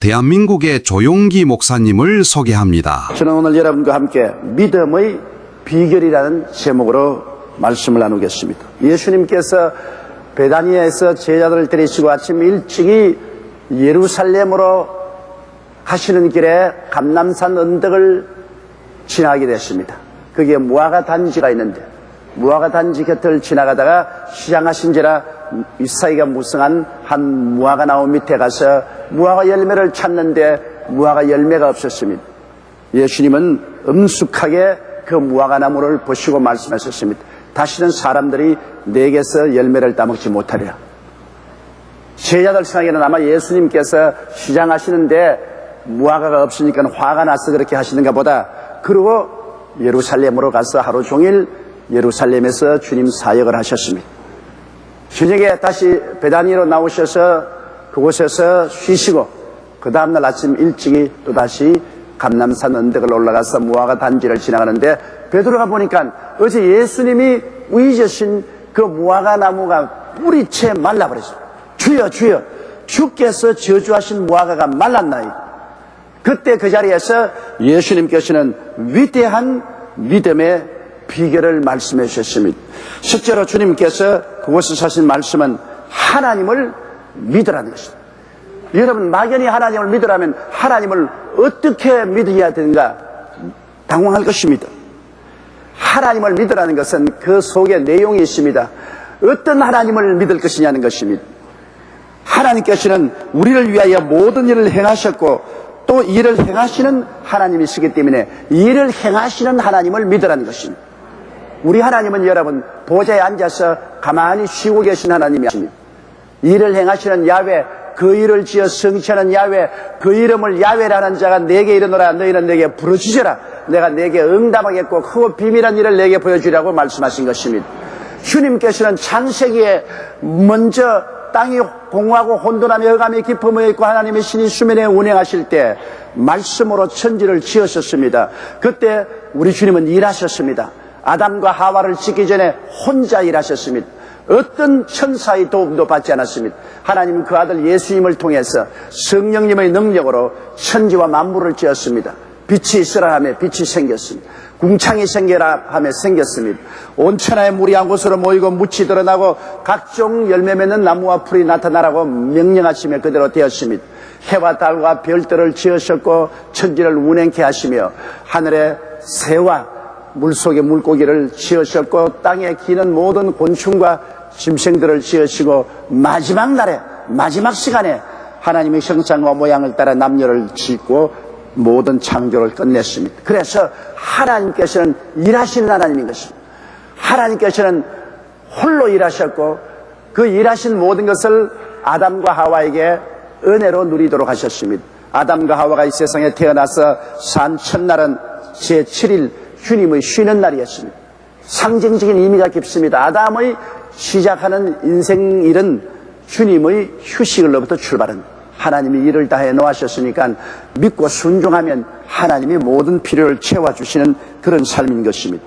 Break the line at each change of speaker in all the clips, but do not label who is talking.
대한민국의 조용기 목사님을 소개합니다.
저는 오늘 여러분과 함께 믿음의 비결이라는 제목으로 말씀을 나누겠습니다. 예수님께서 베다니아에서 제자들을 데리시고 아침 일찍이 예루살렘으로 가시는 길에 감람산 언덕을 지나게 됐습니다. 거기에 무화과 단지가 있는데 무화과 단지 곁을 지나가다가 시장하신지라 윗사이가 무성한 한 무화과 나무 밑에 가서 무화과 열매를 찾는데 무화과 열매가 없었습니다. 예수님은 엄숙하게 그 무화과 나무를 보시고 말씀하셨습니다. 다시는 사람들이 내게서 열매를 따먹지 못하리라. 제자들 생각에는 아마 예수님께서 시장하시는데 무화과가 없으니까 화가 나서 그렇게 하시는가 보다. 그리고 예루살렘으로 가서 하루 종일 예루살렘에서 주님 사역을 하셨습니다. 저녁에 다시 베다니로 나오셔서 그곳에서 쉬시고 그 다음날 아침 일찍이 또다시 감람산 언덕을 올라가서 무화과 단지를 지나가는데 베드로가 보니까 어제 예수님이 위저신 그 무화과 나무가 뿌리채 말라버렸어요. 주여 주여 주께서 저주하신 무화과가 말랐나이. 그때 그 자리에서 예수님께서는 위대한 믿음의 비결을 말씀해 주셨습니다. 실제로 주님께서 그곳에서 하신 말씀은 하나님을 믿으라는 것입니다. 여러분 막연히 하나님을 믿으라면 하나님을 어떻게 믿어야 되는가 당황할 것입니다. 하나님을 믿으라는 것은 그 속에 내용이 있습니다. 어떤 하나님을 믿을 것이냐는 것입니다. 하나님께서는 우리를 위하여 모든 일을 행하셨고 또 일을 행하시는 하나님이시기 때문에 일을 행하시는 하나님을 믿으라는 것입니다. 우리 하나님은 여러분 보좌에 앉아서 가만히 쉬고 계신 하나님이 아십니다. 일을 행하시는 야훼, 그 일을 지어 성취하는 야훼, 그 이름을 야훼라는 자가 내게 이르노라. 너희는 내게 부르짖으라. 내가 내게 응답하겠고 크고 비밀한 일을 내게 보여주리라고 말씀하신 것입니다. 주님께서는 창세기에 먼저 땅이 공허하고 혼돈하며 흑암이 깊음에 있고 하나님의 신이 수면에 운행하실 때 말씀으로 천지를 지으셨습니다. 그때 우리 주님은 일하셨습니다. 아담과 하와를 짓기 전에 혼자 일하셨습니다. 어떤 천사의 도움도 받지 않았습니다. 하나님은 그 아들 예수님을 통해서 성령님의 능력으로 천지와 만물을 지었습니다. 빛이 있으라 하며 빛이 생겼습니다. 궁창이 생겨라 하며 생겼습니다. 온 천하에 물이 한 곳으로 모이고 묻이 드러나고 각종 열매 맺는 나무와 풀이 나타나라고 명령하시며 그대로 되었습니다. 해와 달과 별들을 지으셨고 천지를 운행케 하시며 하늘의 새와 물속의 물고기를 지으셨고 땅에 기는 모든 곤충과 짐승들을 지으시고 마지막 날에 마지막 시간에 하나님의 형상과 모양을 따라 남녀를 짓고 모든 창조를 끝냈습니다. 그래서 하나님께서는 일하시는 하나님인 것입니다. 하나님께서는 홀로 일하셨고 그 일하신 모든 것을 아담과 하와에게 은혜로 누리도록 하셨습니다. 아담과 하와가 이 세상에 태어나서 산 첫날은 제7일 주님의 쉬는 날이었습니다. 상징적인 의미가 깊습니다. 아담의 시작하는 인생일은 주님의 휴식을로부터 출발합니다. 하나님이 일을 다 해놓으셨으니까 믿고 순종하면 하나님이 모든 필요를 채워주시는 그런 삶인 것입니다.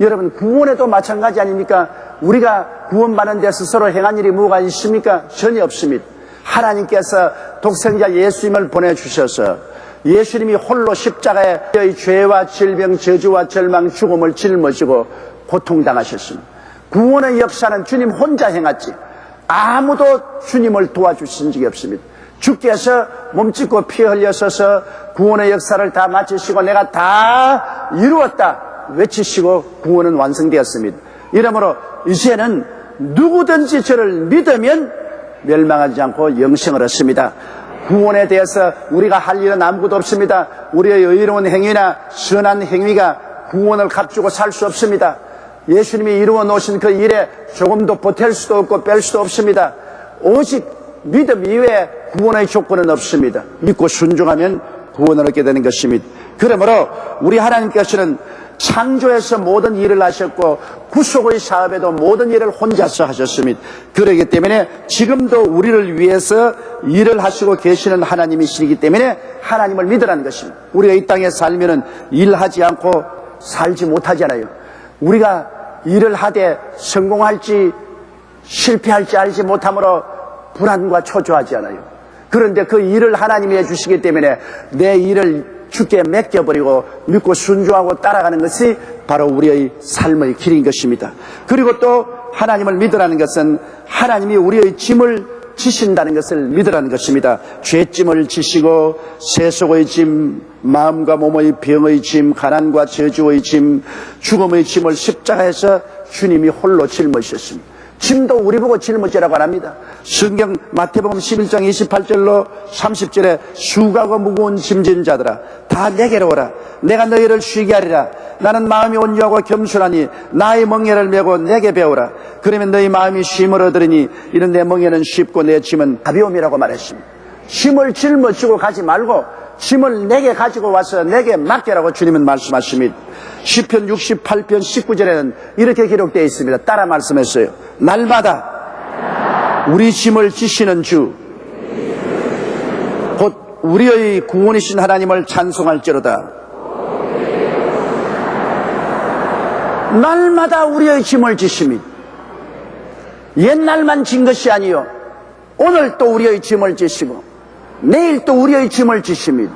여러분 구원에도 마찬가지 아닙니까? 우리가 구원받는 데서 서로 행한 일이 뭐가 있습니까? 전혀 없습니다. 하나님께서 독생자 예수님을 보내주셔서 예수님이 홀로 십자가에 너희 죄와 질병, 저주와 절망, 죽음을 짊어지고 고통당하셨습니다. 구원의 역사는 주님 혼자 행했지 아무도 주님을 도와주신 적이 없습니다. 주께서 몸짓고 피 흘려서서 구원의 역사를 다 마치시고 내가 다 이루었다 외치시고 구원은 완성되었습니다. 이러므로 이제는 누구든지 저를 믿으면 멸망하지 않고 영생을 얻습니다. 구원에 대해서 우리가 할 일은 아무것도 없습니다. 우리의 의로운 행위나 선한 행위가 구원을 값주고 살 수 없습니다. 예수님이 이루어 놓으신 그 일에 조금도 보탤 수도 없고 뺄 수도 없습니다. 오직 믿음 이외에 구원의 조건은 없습니다. 믿고 순종하면 구원을 얻게 되는 것입니다. 그러므로 우리 하나님께서는 창조에서 모든 일을 하셨고 구속의 사업에도 모든 일을 혼자서 하셨습니다. 그렇기 때문에 지금도 우리를 위해서 일을 하시고 계시는 하나님이시기 때문에 하나님을 믿으라는 것입니다. 우리가 이 땅에 살면은 일하지 않고 살지 못하잖아요. 우리가 일을 하되 성공할지 실패할지 알지 못하므로 불안과 초조하지 않아요. 그런데 그 일을 하나님이 해주시기 때문에 내 일을 주께 맡겨버리고 믿고 순종하고 따라가는 것이 바로 우리의 삶의 길인 것입니다. 그리고 또 하나님을 믿으라는 것은 하나님이 우리의 짐을 지신다는 것을 믿으라는 것입니다. 죄짐을 지시고 세속의 짐, 마음과 몸의 병의 짐, 가난과 저주의 짐, 죽음의 짐을 십자가에서 주님이 홀로 짊어지셨습니다. 짐도 우리 보고 짊어지라고 합니다. 성경 마태복음 11장 28절로 30절에 수고하고 무거운 짐진 자들아 다 내게로 오라. 내가 너희를 쉬게 하리라. 나는 마음이 온유하고 겸손하니 나의 멍에를 메고 내게 배우라. 그러면 너희 마음이 쉼을 얻으리니 이는 내 멍에는 쉽고 내 짐은 가벼움이라고 말했습니다. 짐을 짊어지고 가지 말고 짐을 내게 가지고 와서 내게 맡겨라고 주님은 말씀하십니다. 시편 68편 19절에는 이렇게 기록되어 있습니다. 따라 말씀했어요. 날마다 우리 짐을 지시는 주 곧 우리의 구원이신 하나님을 찬송할지로다. 날마다 우리의 짐을 지십니다. 옛날만 진 것이 아니요 오늘 또 우리의 짐을 지시고 내일 또 우리의 짐을 지십니다.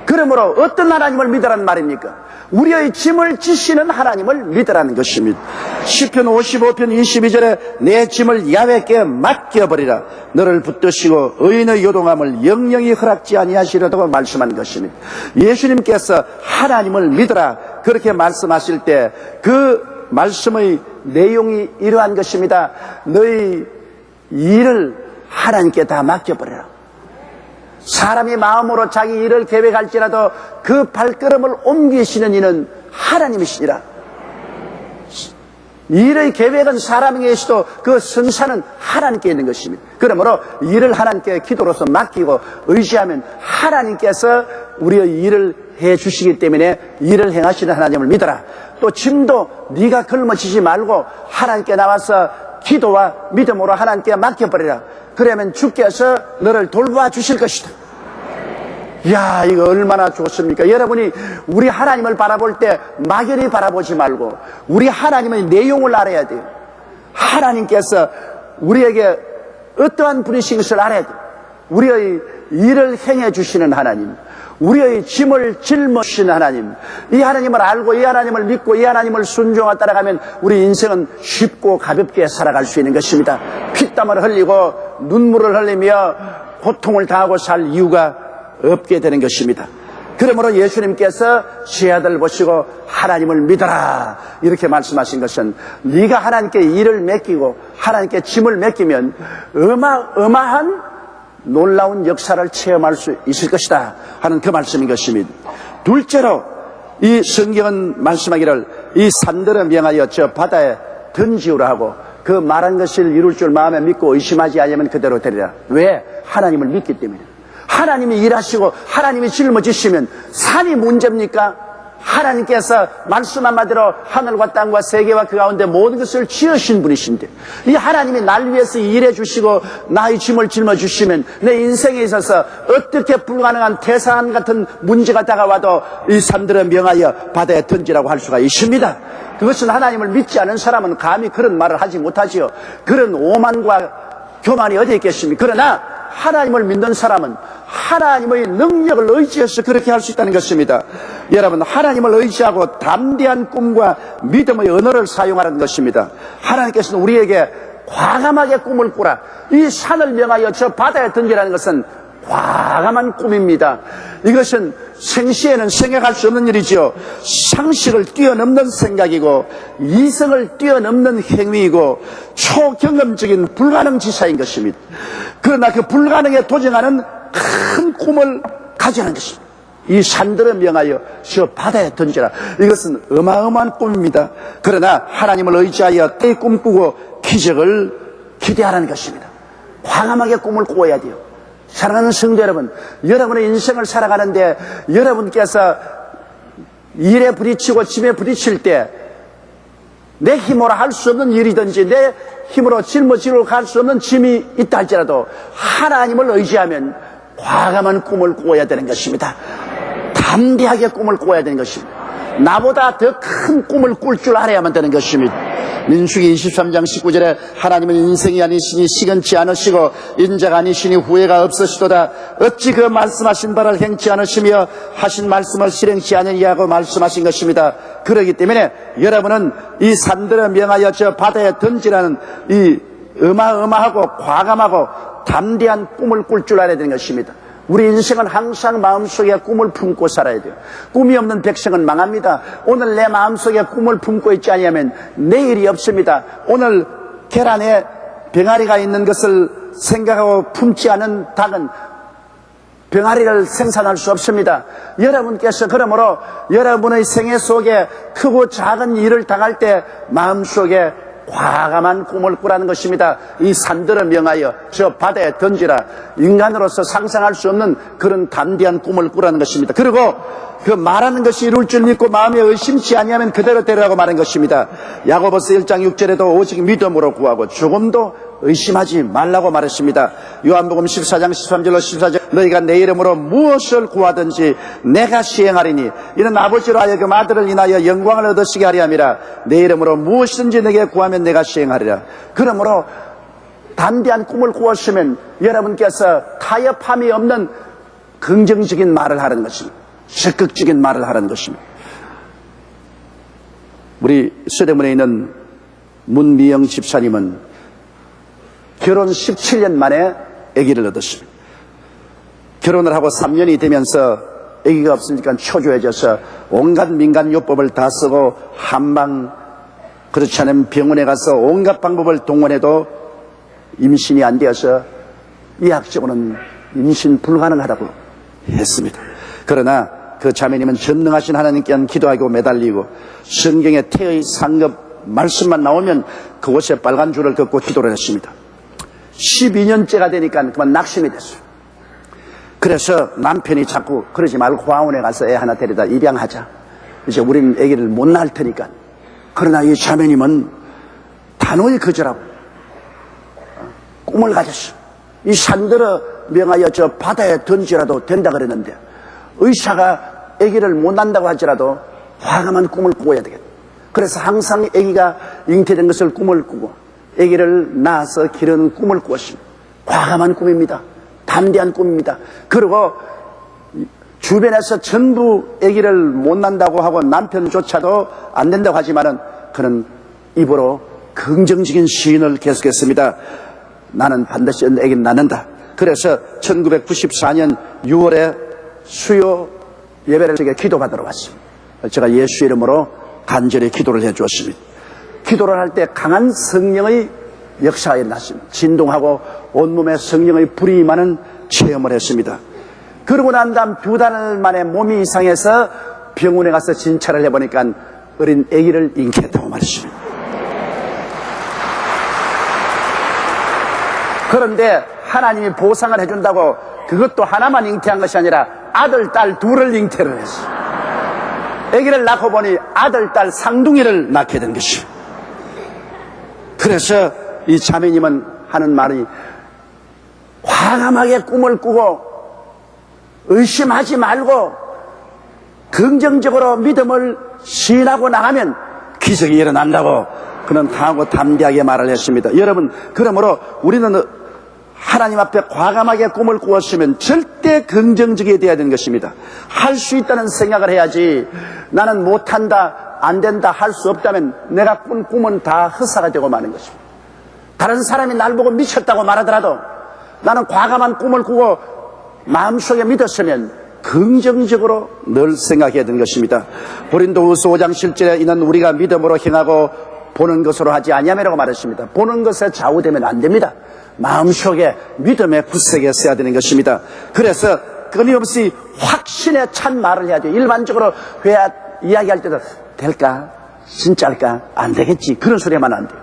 그러므로 어떤 하나님을 믿으라는 말입니까? 우리의 짐을 지시는 하나님을 믿으라는 것입니다. 시편 55편 22절에 내 짐을 야훼께 맡겨버리라. 너를 붙드시고 의인의 요동함을 영영히 허락지 아니하시려고 말씀한 것입니다. 예수님께서 하나님을 믿으라 그렇게 말씀하실 때 그 말씀의 내용이 이러한 것입니다. 너희 일을 하나님께 다 맡겨버려라. 사람이 마음으로 자기 일을 계획할지라도 그 발걸음을 옮기시는 이는 하나님이시니라. 일의 계획은 사람에게 있어도 그 성사는 하나님께 있는 것입니다. 그러므로 일을 하나님께 기도로서 맡기고 의지하면 하나님께서 우리의 일을 해주시기 때문에 일을 행하시는 하나님을 믿어라. 또 짐도 네가 걸머지지 말고 하나님께 나와서 기도와 믿음으로 하나님께 맡겨버리라. 그러면 주께서 너를 돌봐주실 것이다. 이야, 이거 얼마나 좋습니까? 여러분이 우리 하나님을 바라볼 때 막연히 바라보지 말고 우리 하나님의 내용을 알아야 돼요. 하나님께서 우리에게 어떠한 분이신 것을 알아야 돼요. 우리의 일을 행해 주시는 하나님, 우리의 짐을 짊어지시는 하나님, 이 하나님을 알고 이 하나님을 믿고 이 하나님을 순종하고 따라가면 우리 인생은 쉽고 가볍게 살아갈 수 있는 것입니다. 피땀을 흘리고 눈물을 흘리며 고통을 당하고 살 이유가 없게 되는 것입니다. 그러므로 예수님께서 제 아들 보시고 하나님을 믿어라 이렇게 말씀하신 것은 네가 하나님께 일을 맡기고 하나님께 짐을 맡기면 어마어마한 놀라운 역사를 체험할 수 있을 것이다 하는 그 말씀인 것입니다. 둘째로 이 성경은 말씀하기를 이 산들을 명하여 저 바다에 던지우라 하고 그 말한 것을 이룰 줄 마음에 믿고 의심하지 않으면 그대로 되리라. 왜? 하나님을 믿기 때문에. 하나님이 일하시고 하나님이 짊어지시면 산이 문제입니까? 하나님께서 말씀 한마디로 하늘과 땅과 세계와 그 가운데 모든 것을 지으신 분이신데 이 하나님이 날 위해서 일해 주시고 나의 짐을 짊어주시면 내 인생에 있어서 어떻게 불가능한 태산 같은 문제가 다가와도 이 산들을 명하여 바다에 던지라고 할 수가 있습니다. 그것은 하나님을 믿지 않은 사람은 감히 그런 말을 하지 못하지요. 그런 오만과 교만이 어디 있겠습니까? 그러나 하나님을 믿는 사람은 하나님의 능력을 의지해서 그렇게 할 수 있다는 것입니다. 여러분, 하나님을 의지하고 담대한 꿈과 믿음의 언어를 사용하는 것입니다. 하나님께서는 우리에게 과감하게 꿈을 꾸라. 이 산을 명하여 저 바다에 던지라는 것은 과감한 꿈입니다. 이것은 생시에는 생각할 수 없는 일이죠. 상식을 뛰어넘는 생각이고 이성을 뛰어넘는 행위이고 초경험적인 불가능지사인 것입니다. 그러나 그 불가능에 도전하는 큰 꿈을 가지는 것입니다. 이 산들을 명하여 저 바다에 던지라. 이것은 어마어마한 꿈입니다. 그러나 하나님을 의지하여 때 꿈꾸고 기적을 기대하라는 것입니다. 과감하게 꿈을 꾸어야 돼요. 사랑하는 성도 여러분, 여러분의 인생을 살아가는데 여러분께서 일에 부딪히고 짐에 부딪힐 때 내 힘으로 할 수 없는 일이든지 내 힘으로 짊어지고 갈 수 없는 짐이 있다 할지라도 하나님을 의지하면 과감한 꿈을 꾸어야 되는 것입니다. 담대하게 꿈을 꾸어야 되는 것입니다. 나보다 더 큰 꿈을 꿀 줄 알아야만 되는 것입니다. 민수기 23장 19절에 하나님은 인생이 아니시니 시건치 않으시고 인자가 아니시니 후회가 없으시도다. 어찌 그 말씀하신 바를 행치 않으시며 하신 말씀을 실행치 않으냐고 말씀하신 것입니다. 그렇기 때문에 여러분은 이 산들을 명하여 저 바다에 던지라는 이 어마어마하고 과감하고 담대한 꿈을 꿀 줄 알아야 되는 것입니다. 우리 인생은 항상 마음속에 꿈을 품고 살아야 돼요. 꿈이 없는 백성은 망합니다. 오늘 내 마음속에 꿈을 품고 있지 않으면 내일이 없습니다. 오늘 계란에 병아리가 있는 것을 생각하고 품지 않은 닭은 병아리를 생산할 수 없습니다. 여러분께서 그러므로 여러분의 생애 속에 크고 작은 일을 당할 때 마음속에 과감한 꿈을 꾸라는 것입니다. 이 산들을 명하여 저 바다에 던지라. 인간으로서 상상할 수 없는 그런 담대한 꿈을 꾸라는 것입니다. 그리고 그 말하는 것이 이룰 줄 믿고 마음에 의심치 아니하면 그대로 되라고 말한 것입니다. 야고보서 1장 6절에도 오직 믿음으로 구하고 조금도 의심하지 말라고 말했습니다. 요한복음 14장 13절로 14절 너희가 내 이름으로 무엇을 구하든지 내가 시행하리니 이는 아버지로 하여금 아들을 인하여 영광을 얻으시게 하리 함이라. 내 이름으로 무엇이든지 내게 구하면 내가 시행하리라. 그러므로 담대한 꿈을 꾸었으면 여러분께서 타협함이 없는 긍정적인 말을 하는 것입니다. 적극적인 말을 하는 것입니다. 우리 서대문에 있는 문미영 집사님은 결혼 17년 만에 아기를 얻었습니다. 결혼을 하고 3년이 되면서 아기가 없으니까 초조해져서 온갖 민간요법을 다 쓰고 한방 그렇지 않으면 병원에 가서 온갖 방법을 동원해도 임신이 안 되어서 의학적으로는 임신 불가능하다고 했습니다. 그러나 그 자매님은 전능하신 하나님께 기도하고 매달리고 성경의 태의 상급 말씀만 나오면 그곳에 빨간 줄을 긋고 기도를 했습니다. 12년째가 되니까 그만 낙심이 됐어요. 그래서 남편이 자꾸 그러지 말고 고아원에 가서 애 하나 데려다 입양하자. 이제 우리는 아기를 못 낳을 테니까. 그러나 이 자매님은 단호히 거절하고 꿈을 가졌어. 이 산들어 명하여 저 바다에 던지라도 된다 그랬는데 의사가 아기를 못 낳는다고 할지라도 과감한 꿈을 꾸어야 되겠다. 그래서 항상 아기가 잉태된 것을 꿈을 꾸고 아기를 낳아서 기르는 꿈을 꾸었습니다. 과감한 꿈입니다. 담대한 꿈입니다. 그리고 주변에서 전부 아기를 못 낳는다고 하고 남편조차도 안 된다고 하지만은 그는 입으로 긍정적인 시인을 계속했습니다. 나는 반드시 아기를 낳는다. 그래서 1994년 6월에 수요 예배를 제가 기도받으러 왔습니다. 제가 예수 이름으로 간절히 기도를 해 주었습니다. 기도를 할 때 강한 성령의 역사가 일어났습니다. 진동하고 온몸에 성령의 불이 임하는 체험을 했습니다. 그러고 난 다음 2달 만에 몸이 이상해서 병원에 가서 진찰을 해보니까 어린 아기를 잉태했다고 말했습니다. 그런데 하나님이 보상을 해준다고 그것도 하나만 잉태한 것이 아니라 아들, 딸 둘을 잉태를 했어요. 아기를 낳고 보니 아들, 딸 쌍둥이를 낳게 된 것이에요. 그래서 이 자매님은 하는 말이 과감하게 꿈을 꾸고 의심하지 말고 긍정적으로 믿음을 시인하고 나가면 기적이 일어난다고 그는 강하고 담대하게 말을 했습니다. 여러분, 그러므로 우리는 하나님 앞에 과감하게 꿈을 꾸었으면 절대 긍정적이 되어야 되는 것입니다. 할 수 있다는 생각을 해야지 나는 못한다, 안 된다, 할 수 없다면 내가 꾼 꿈은 다 헛사가 되고 마는 것입니다. 다른 사람이 날 보고 미쳤다고 말하더라도 나는 과감한 꿈을 꾸고 마음속에 믿었으면 긍정적으로 늘 생각해야 되는 것입니다. 고린도후서 5장 7절에 이는 우리가 믿음으로 행하고 보는 것으로 하지 아니하매라고 말했습니다. 보는 것에 좌우되면 안 됩니다. 마음속에 믿음의 굳세게 써야 되는 것입니다. 그래서 끊임없이 확신에 찬 말을 해야죠. 일반적으로 이야기할 때도 될까? 진짜일까? 안 되겠지. 그런 소리 하면 안 돼요.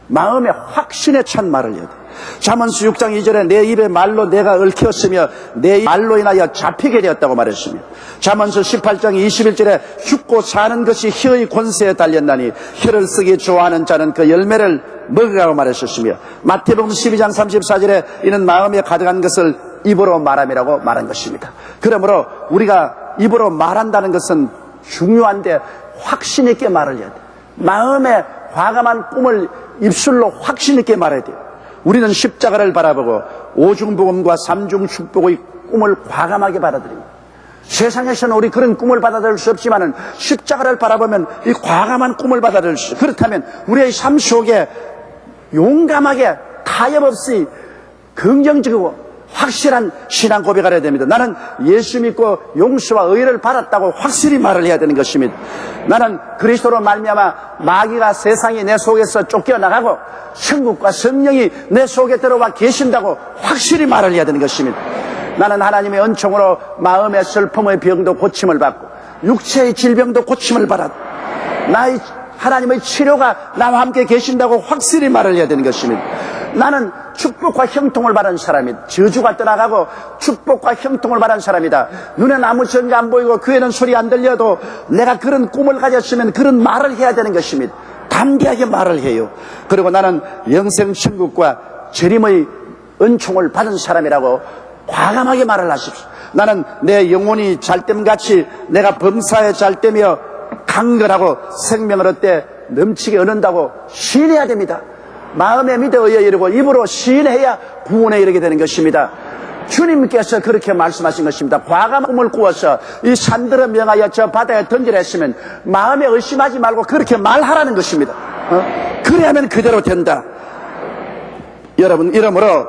마음에 확신에 찬 말을 해야 돼요. 잠언서 6장 2절에 내 입의 말로 내가 얽혔으며 내 말로 인하여 잡히게 되었다고 말했습니다. 잠언서 18장 21절에 죽고 사는 것이 혀의 권세에 달렸나니 혀를 쓰기 좋아하는 자는 그 열매를 먹으라고 말했었으며 마태복음 12장 34절에 이는 마음에 가득한 것을 입으로 말함이라고 말한 것입니다. 그러므로 우리가 입으로 말한다는 것은 중요한데 확신 있게 말을 해야 돼요. 마음에 과감한 꿈을 입술로 확신 있게 말해야 돼요. 우리는 십자가를 바라보고 오중복음과 삼중축복의 꿈을 과감하게 받아들입니다. 세상에서는 우리 그런 꿈을 받아들일 수 없지만은 십자가를 바라보면 이 과감한 꿈을 받아들일 수, 그렇다면 우리의 삶 속에 용감하게 타협없이 긍정적이고 확실한 신앙 고백을 해야 됩니다. 나는 예수 믿고 용서와 의를 받았다고 확실히 말을 해야 되는 것입니다. 나는 그리스도로 말미암아 마귀가 세상이 내 속에서 쫓겨나가고 천국과 성령이 내 속에 들어와 계신다고 확실히 말을 해야 되는 것입니다. 나는 하나님의 은총으로 마음의 슬픔의 병도 고침을 받고 육체의 질병도 고침을 받았고 나의 하나님의 치료가 나와 함께 계신다고 확실히 말을 해야 되는 것입니다. 나는 축복과 형통을 받은 사람이다. 저주가 떠나가고 축복과 형통을 받은 사람이다. 눈엔 아무 전가 안 보이고 귀에는 소리 안 들려도 내가 그런 꿈을 가졌으면 그런 말을 해야 되는 것입니다. 담대하게 말을 해요. 그리고 나는 영생 천국과 재림의 은총을 받은 사람이라고 과감하게 말을 하십시오. 나는 내 영혼이 잘됨같이 내가 범사에 잘되며 강건하고 생명을 얻되 넘치게 얻는다고 시인해야 됩니다. 마음에 믿어 의에 이르고 입으로 시인해야 구원에 이르게 되는 것입니다. 주님께서 그렇게 말씀하신 것입니다. 과감한 꿈을 꾸어서 이 산들을 명하여 저 바다에 던지라 했으면 마음에 의심하지 말고 그렇게 말하라는 것입니다. 그래야만 그대로 된다. 여러분, 이러므로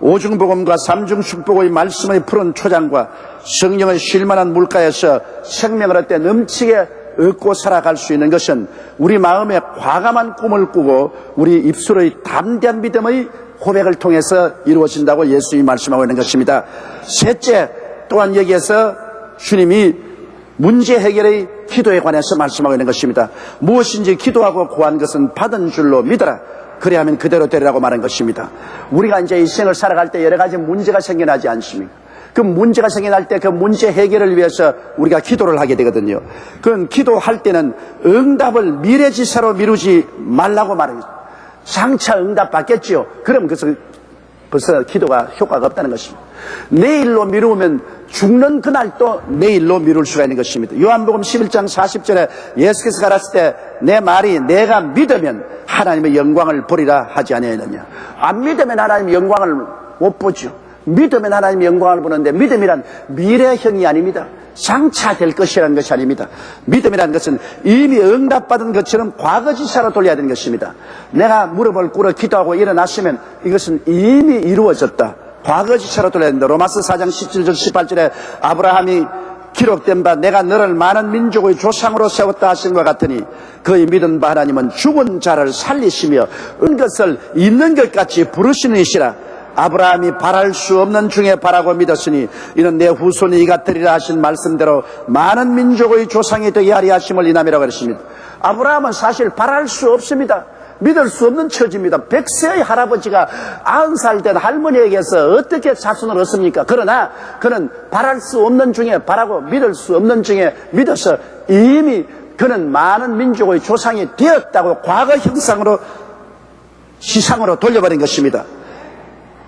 오중복음과 삼중축복의 말씀의 푸른 초장과 성령의 쉴만한 물가에서 생명을 얻되 넘치게 얻고 살아갈 수 있는 것은 우리 마음에 과감한 꿈을 꾸고 우리 입술의 담대한 믿음의 고백을 통해서 이루어진다고 예수님이 말씀하고 있는 것입니다. 셋째, 또한 여기에서 주님이 문제 해결의 기도에 관해서 말씀하고 있는 것입니다. 무엇인지 기도하고 구한 것은 받은 줄로 믿어라. 그래야 하면 그대로 되리라고 말한 것입니다. 우리가 이제 이 생을 살아갈 때 여러 가지 문제가 생겨나지 않습니까? 그 문제가 생겨날 때 그 문제 해결을 위해서 우리가 기도를 하게 되거든요. 그건 기도할 때는 응답을 미래지사로 미루지 말라고 말합니다. 장차 응답 받겠지요. 그럼 벌써 기도가 효과가 없다는 것입니다. 내일로 미루면 죽는 그날 또 내일로 미룰 수가 있는 것입니다. 요한복음 11장 40절에 예수께서 가라사대 때 내 말이 내가 믿으면 하나님의 영광을 보리라 하지 아니하느냐. 안 믿으면 하나님의 영광을 못 보죠. 믿으면 하나님의 영광을 보는데 믿음이란 미래형이 아닙니다. 장차 될 것이라는 것이 아닙니다. 믿음이라는 것은 이미 응답받은 것처럼 과거지사로 돌려야 되는 것입니다. 내가 무릎을 꿇어 기도하고 일어났으면 이것은 이미 이루어졌다. 과거지사로 돌려야 된다. 로마서 4장 17절 18절에 아브라함이 기록된 바 내가 너를 많은 민족의 조상으로 세웠다 하신 것 같으니 그의 믿은 바 하나님은 죽은 자를 살리시며 은 것을 있는 것 같이 부르시는 이시라. 아브라함이 바랄 수 없는 중에 바라고 믿었으니 이는 내 후손이 이가 되리라 하신 말씀대로 많은 민족의 조상이 되게 하리 하심을 인함이라고 했습니다. 아브라함은 사실 바랄 수 없습니다. 믿을 수 없는 처지입니다. 100세의 할아버지가 90살 된 할머니에게서 어떻게 자손을 얻습니까? 그러나 그는 바랄 수 없는 중에 바라고 믿을 수 없는 중에 믿어서 이미 그는 많은 민족의 조상이 되었다고 과거 형상으로 시상으로 돌려버린 것입니다.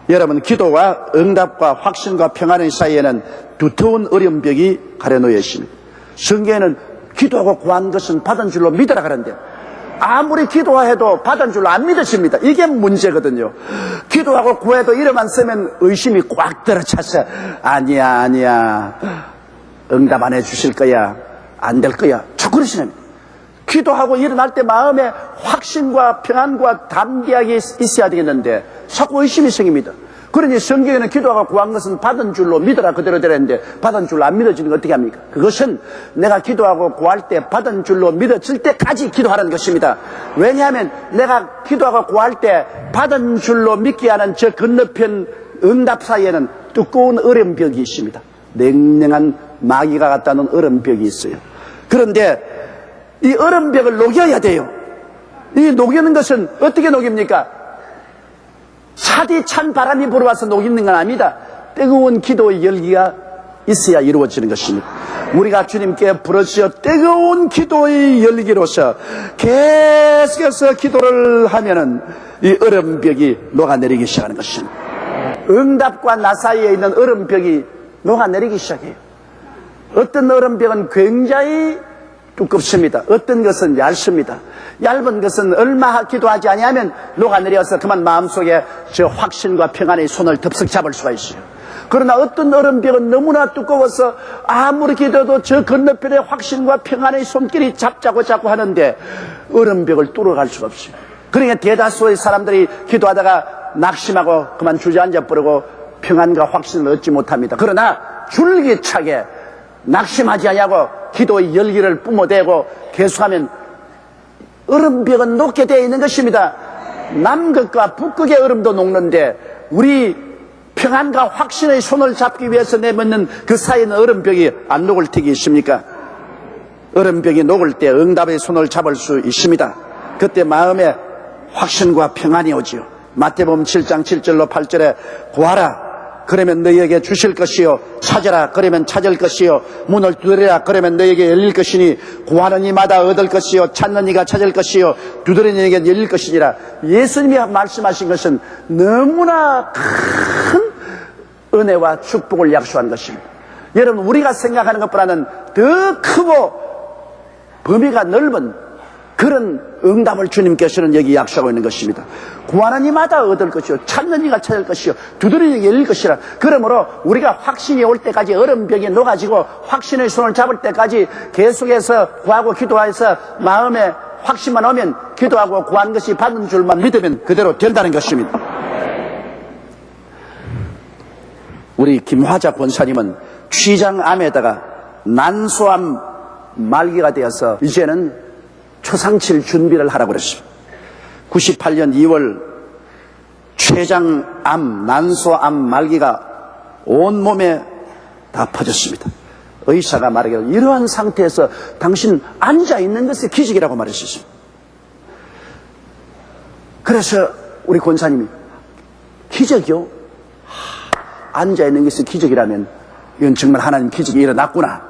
여러분, 기도와 응답과 확신과 평안의 사이에는 두터운 어려움벽이 가려놓여 있습니다. 성경에는 기도하고 구한 것은 받은 줄로 믿어라 그러는데 아무리 기도해도 받은 줄로 안 믿으십니다. 이게 문제거든요. 기도하고 구해도 이름만 쓰면 의심이 꽉 들어차서 아니야 응답 안 해주실 거야, 안 될 거야, 자꾸 그러시는. 기도하고 일어날 때 마음에 확신과 평안과 담대하게 있어야 되겠는데 자꾸 의심이 생깁니다. 그러니 성경에는 기도하고 구한 것은 받은 줄로 믿어라 그대로 되는데 받은 줄로 안 믿어지는 거 어떻게 합니까? 그것은 내가 기도하고 구할 때 받은 줄로 믿어질 때까지 기도하는 것입니다. 왜냐하면 내가 기도하고 구할 때 받은 줄로 믿게 하는 저 건너편 응답 사이에는 두꺼운 얼음벽이 있습니다. 냉랭한 마귀가 갖다는 얼음벽이 있어요. 그런데 이 얼음벽을 녹여야 돼요. 이 녹이는 것은 어떻게 녹입니까? 차디 찬 바람이 불어와서 녹이는 건 아닙니다. 뜨거운 기도의 열기가 있어야 이루어지는 것입니다. 우리가 주님께 부르짖어 뜨거운 기도의 열기로서 계속해서 기도를 하면은 이 얼음벽이 녹아내리기 시작하는 것입니다. 응답과 나 사이에 있는 얼음벽이 녹아내리기 시작해요. 어떤 얼음벽은 굉장히 두껍습니다. 어떤 것은 얇습니다. 얇은 것은 얼마 기도하지 아니하면 녹아내려서 그만 마음속에 저 확신과 평안의 손을 덥석 잡을 수가 있어요. 그러나 어떤 얼음벽은 너무나 두꺼워서 아무리 기도해도 저 건너편의 확신과 평안의 손길이 잡자고 자꾸 하는데 얼음벽을 뚫어갈 수가 없어요. 그러니까 대다수의 사람들이 기도하다가 낙심하고 그만 주저앉아 버리고 평안과 확신을 얻지 못합니다. 그러나 줄기차게 낙심하지 아니하고 기도의 열기를 뿜어대고 계속하면 얼음벽은 녹게 되어 있는 것입니다. 남극과 북극의 얼음도 녹는데 우리 평안과 확신의 손을 잡기 위해서 내뱉는 그 사이에는 얼음벽이 안 녹을 턱이 있습니까? 얼음벽이 녹을 때 응답의 손을 잡을 수 있습니다. 그때 마음에 확신과 평안이 오지요. 마태복음 7장 7절로 8절에 구하라 그러면 너희에게 주실 것이요 찾으라 그러면 찾을 것이요 문을 두드리라 그러면 너희에게 열릴 것이니 구하는 이마다 얻을 것이요 찾는 이가 찾을 것이요 두드리는 이에게 열릴 것이니라. 예수님이 말씀하신 것은 너무나 큰 은혜와 축복을 약속한 것입니다. 여러분 우리가 생각하는 것보다는 더 크고 범위가 넓은 그런 응답을 주님께서는 여기 약속하고 있는 것입니다. 구하는 이마다 얻을 것이요 찾는 이가 찾을 것이요 두드리는 이가 열릴 것이라. 그러므로 우리가 확신이 올 때까지 얼음벽이 녹아지고 확신의 손을 잡을 때까지 계속해서 구하고 기도해서 마음에 확신만 오면 기도하고 구한 것이 받는 줄만 믿으면 그대로 된다는 것입니다. 우리 김화자 권사님은 췌장암에다가 난소암 말기가 되어서 이제는 초상칠 준비를 하라고 그랬습니다. 98년 2월 췌장암, 난소암 말기가 온몸에 다 퍼졌습니다. 의사가 말하기를 이러한 상태에서 당신 앉아있는 것이 기적이라고 말했습니다. 그래서 우리 권사님이 기적이요? 앉아있는 것이 기적이라면 이건 정말 하나님 기적이 일어났구나.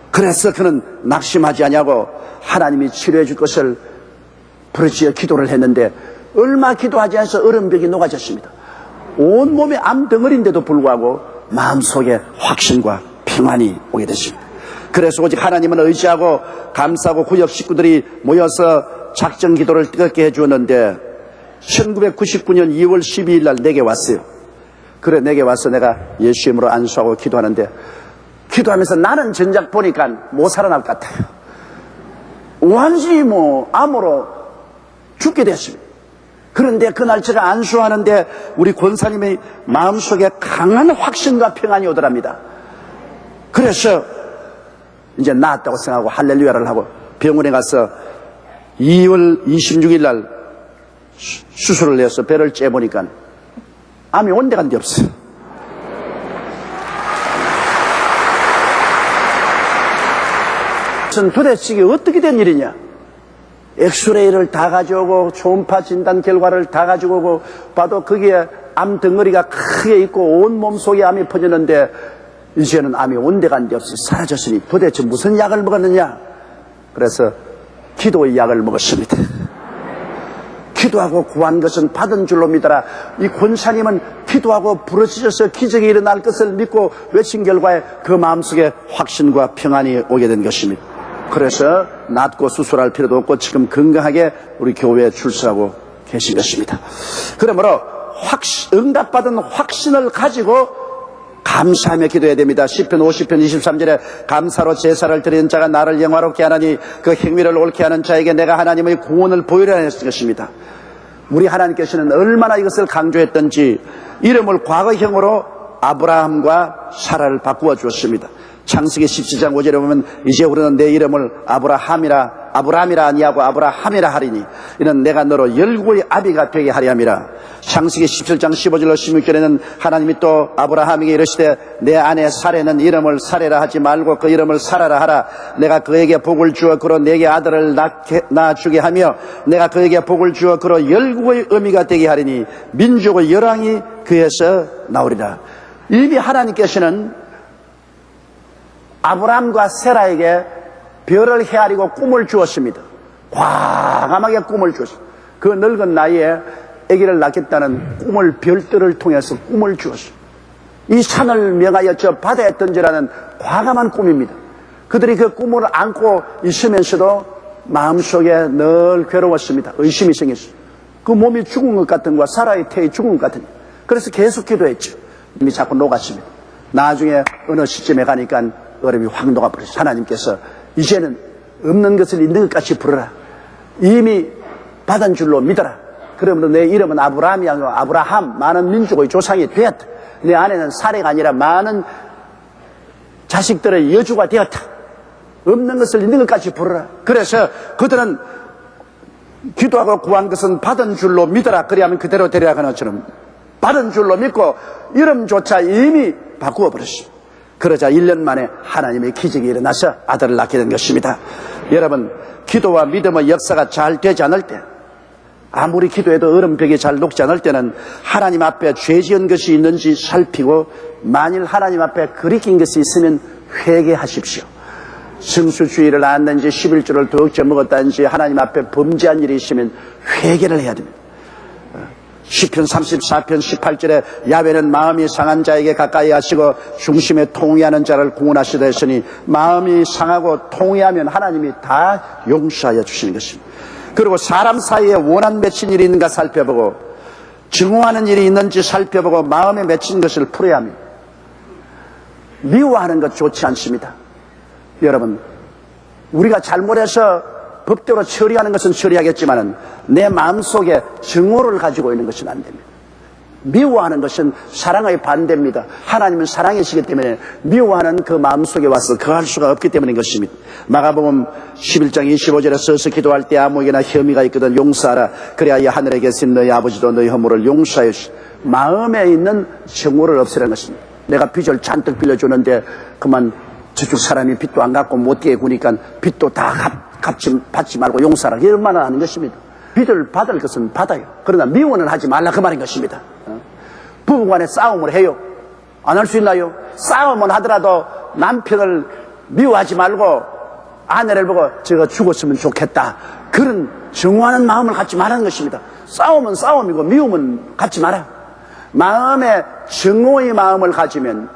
그래서 그는 낙심하지 아니하고 하나님이 치료해 줄 것을 부르짖어 기도를 했는데 얼마 기도하지 않아서 얼음벽이 녹아졌습니다. 온몸에 암덩어리인데도 불구하고 마음속에 확신과 평안이 오게 됐습니다. 그래서 오직 하나님을 의지하고 감사하고 구역 식구들이 모여서 작정 기도를 뜨겁게 해주었는데 1999년 2월 12일 날 내게 왔어요. 그래 내게 와서 내가 예수 이름으로 안수하고 기도하는데 기도하면서 나는 전작 보니까 못 살아날 것 같아요. 완전히 암으로 죽게 됐습니다. 그런데 그날 제가 안수하는데 우리 권사님의 마음속에 강한 확신과 평안이 오더랍니다. 그래서 이제 나았다고 생각하고 할렐루야를 하고 병원에 가서 2월 26일 날 수술을 해서 배를 째보니까 암이 온 데가 없어요. 도대체 이게 어떻게 된 일이냐? 엑스레이를 다 가져오고 초음파 진단 결과를 다 가지고 오고 봐도 거기에 암 덩어리가 크게 있고 온 몸속에 암이 퍼졌는데 이제는 암이 온데간데 없이 사라졌으니 도대체 무슨 약을 먹었느냐? 그래서 기도의 약을 먹었습니다. 기도하고 구한 것은 받은 줄로 믿어라. 이 권사님은 기도하고 부르짖어서 기적이 일어날 것을 믿고 외친 결과에 그 마음속에 확신과 평안이 오게 된 것입니다. 그래서 낫고 수술할 필요도 없고 지금 건강하게 우리 교회에 출석하고 계신 것입니다. 그러므로 응답받은 확신을 가지고 감사하며 기도해야 됩니다. 시편 50편 23절에 감사로 제사를 드리는 자가 나를 영화롭게 하나니 그 행위를 옳게 하는 자에게 내가 하나님의 구원을 보이려 했을 것입니다. 우리 하나님께서는 얼마나 이것을 강조했던지 이름을 과거형으로 아브라함과 사라를 바꾸어 주었습니다. 창세기 17장 5절에 보면 이제 우리는 내 이름을 아브라함이라 아니하고 아브라함이라 하리니 이는 내가 너로 열국의 아비가 되게 하리 함이라. 창세기 17장 15절로 16절에는 하나님이 또 아브라함에게 이르시되 내 아내 사레는 이름을 사레라 하지 말고 그 이름을 사라라 하라. 내가 그에게 복을 주어 그로 내게 아들을 낳아주게 하며 내가 그에게 복을 주어 그로 열국의 어미가 되게 하리니 민족의 열왕이 그에서 나오리라. 이미 하나님께서는 아브라함과 세라에게 별을 헤아리고 꿈을 주었습니다. 과감하게 꿈을 주었습니다. 그 늙은 나이에 아기를 낳겠다는 꿈을 별들을 통해서 꿈을 주었습니다. 이 산을 명하여 저 바다에 던지라는 과감한 꿈입니다. 그들이 그 꿈을 안고 있으면서도 마음속에 늘 괴로웠습니다. 의심이 생겼어요. 그 몸이 죽은 것 같은 거야. 사라의 태에 죽은 것 같은. 그래서 계속 기도했죠. 이미 자꾸 녹았습니다. 나중에 어느 시점에 가니까 얼음이 확 녹아버렸어요. 하나님께서 이제는 없는 것을 있는 것 같이 부르라. 이미 받은 줄로 믿어라. 그러므로 내 이름은 아브라함이 아니라 아브라함, 많은 민족의 조상이 되었다. 내 안에는 사례가 아니라 많은 자식들의 여주가 되었다. 없는 것을 있는 것 같이 부르라. 그래서 그들은 기도하고 구한 것은 받은 줄로 믿어라. 그리하면 그대로 되리라 하는 것처럼 받은 줄로 믿고 이름조차 이미 바꾸어 버렸습니다. 그러자 1년 만에 하나님의 기적이 일어나서 아들을 낳게 된 것입니다. 여러분, 기도와 믿음의 역사가 잘 되지 않을 때, 아무리 기도해도 얼음벽이 잘 녹지 않을 때는 하나님 앞에 죄 지은 것이 있는지 살피고, 만일 하나님 앞에 그리킨 것이 있으면 회개하십시오. 성수주의를 안는지 11조를 더욱저 먹었다든지 하나님 앞에 범죄한 일이 있으면 회개를 해야 됩니다. 시편 34편 18절에 야훼는 마음이 상한 자에게 가까이 하시고 중심에 통회하는 자를 구원하시다 했으니, 마음이 상하고 통회하면 하나님이 다 용서하여 주시는 것입니다. 그리고 사람 사이에 원한 맺힌 일이 있는가 살펴보고, 증오하는 일이 있는지 살펴보고 마음에 맺힌 것을 풀어야 합니다. 미워하는 것 좋지 않습니다. 여러분, 우리가 잘못해서 법대로 처리하는 것은 처리하겠지만 내 마음속에 증오를 가지고 있는 것은 안 됩니다. 미워하는 것은 사랑의 반대입니다. 하나님은 사랑이시기 때문에 미워하는 그 마음속에 와서 거할 수가 없기 때문인 것입니다. 마가복음 11장 25절에 서서 기도할 때 아무에게나 혐의가 있거든 용서하라. 그래야 하늘에 계신 너희 아버지도 너희 허물을 용서하여 주시오. 마음에 있는 증오를 없애라는 것입니다. 내가 빚을 잔뜩 빌려주는데 그만 저쪽 사람이 빚도 안 갚고 못되게 구니까 빚도 다 받지 말고 용서하라. 이게 얼마나 하는 것입니다. 빚을 받을 것은 받아요. 그러나 미워는 하지 말라 그 말인 것입니다. 부부간에 싸움을 해요. 안 할 수 있나요? 싸움은 하더라도 남편을 미워하지 말고 아내를 보고 저거 죽었으면 좋겠다. 그런 증오하는 마음을 갖지 말라는 것입니다. 싸움은 싸움이고 미움은 갖지 마라. 마음에 증오의 마음을 가지면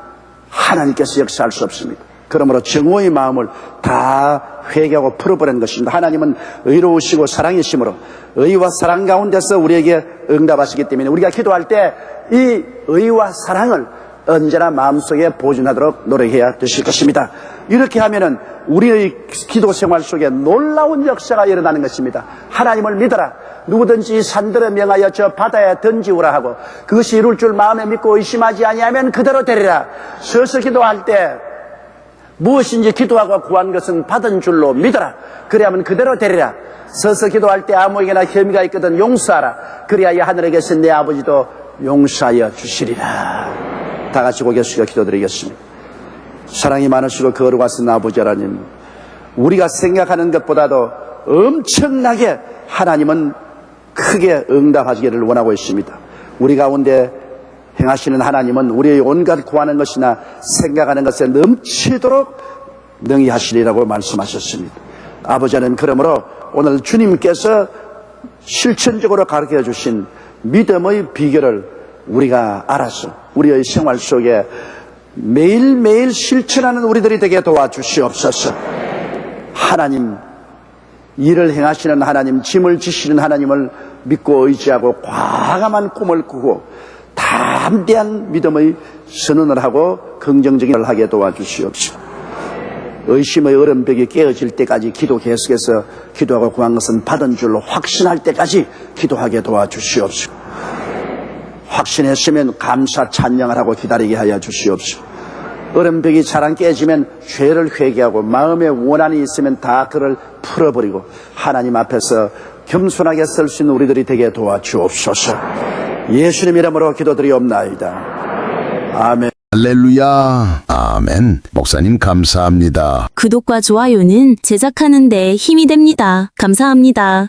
하나님께서 역사할 수 없습니다. 그러므로 증오의 마음을 다 회개하고 풀어버리는 것입니다. 하나님은 의로우시고 사랑이시므로 의와 사랑 가운데서 우리에게 응답하시기 때문에 우리가 기도할 때 이 의와 사랑을 언제나 마음속에 보존하도록 노력해야 되실 것입니다. 이렇게 하면은 우리의 기도 생활 속에 놀라운 역사가 일어나는 것입니다. 하나님을 믿어라. 누구든지 산들을 명하여 저 바다에 던지우라 하고 그것이 이룰 줄 마음에 믿고 의심하지 아니하면 그대로 되리라. 서서 기도할 때 무엇인지 기도하고 구한 것은 받은 줄로 믿어라. 그래야만 그대로 되리라. 서서 기도할 때 아무에게나 혐의가 있거든 용서하라. 그리하여 하늘에 계신 내 아버지도 용서하여 주시리라. 다 같이 고개 숙여 기도드리겠습니다. 사랑이 많으시고 거룩하신 아버지 하나님, 우리가 생각하는 것보다도 엄청나게 하나님은 크게 응답하시기를 원하고 있습니다. 우리 가운데 행하시는 하나님은 우리의 온갖 구하는 것이나 생각하는 것에 넘치도록 능히 하시리라고 말씀하셨습니다. 아버지는 그러므로 오늘 주님께서 실천적으로 가르쳐 주신 믿음의 비결을 우리가 알아서 우리의 생활 속에 매일매일 실천하는 우리들이 되게 도와주시옵소서. 하나님, 일을 행하시는 하나님, 짐을 지시는 하나님을 믿고 의지하고 과감한 꿈을 꾸고 담대한 믿음의 선언을 하고 긍정적인 일을 하게 도와주시옵소서. 의심의 얼음벽이 깨어질 때까지 기도 계속해서 기도하고 구한 것은 받은 줄로 확신할 때까지 기도하게 도와주시옵소서. 확신했으면 감사 찬양을 하고 기다리게 하여 주시옵소서. 얼음벽이 잘 안 깨지면 죄를 회개하고 마음에 원한이 있으면 다 그를 풀어버리고 하나님 앞에서 겸손하게 설 수 있는 우리들이 되게 도와주옵소서. 예수님 이름으로 기도드리옵나이다. 아멘.
할렐루야. 아멘. 목사님 감사합니다.
구독과 좋아요는 제작하는 데 힘이 됩니다. 감사합니다.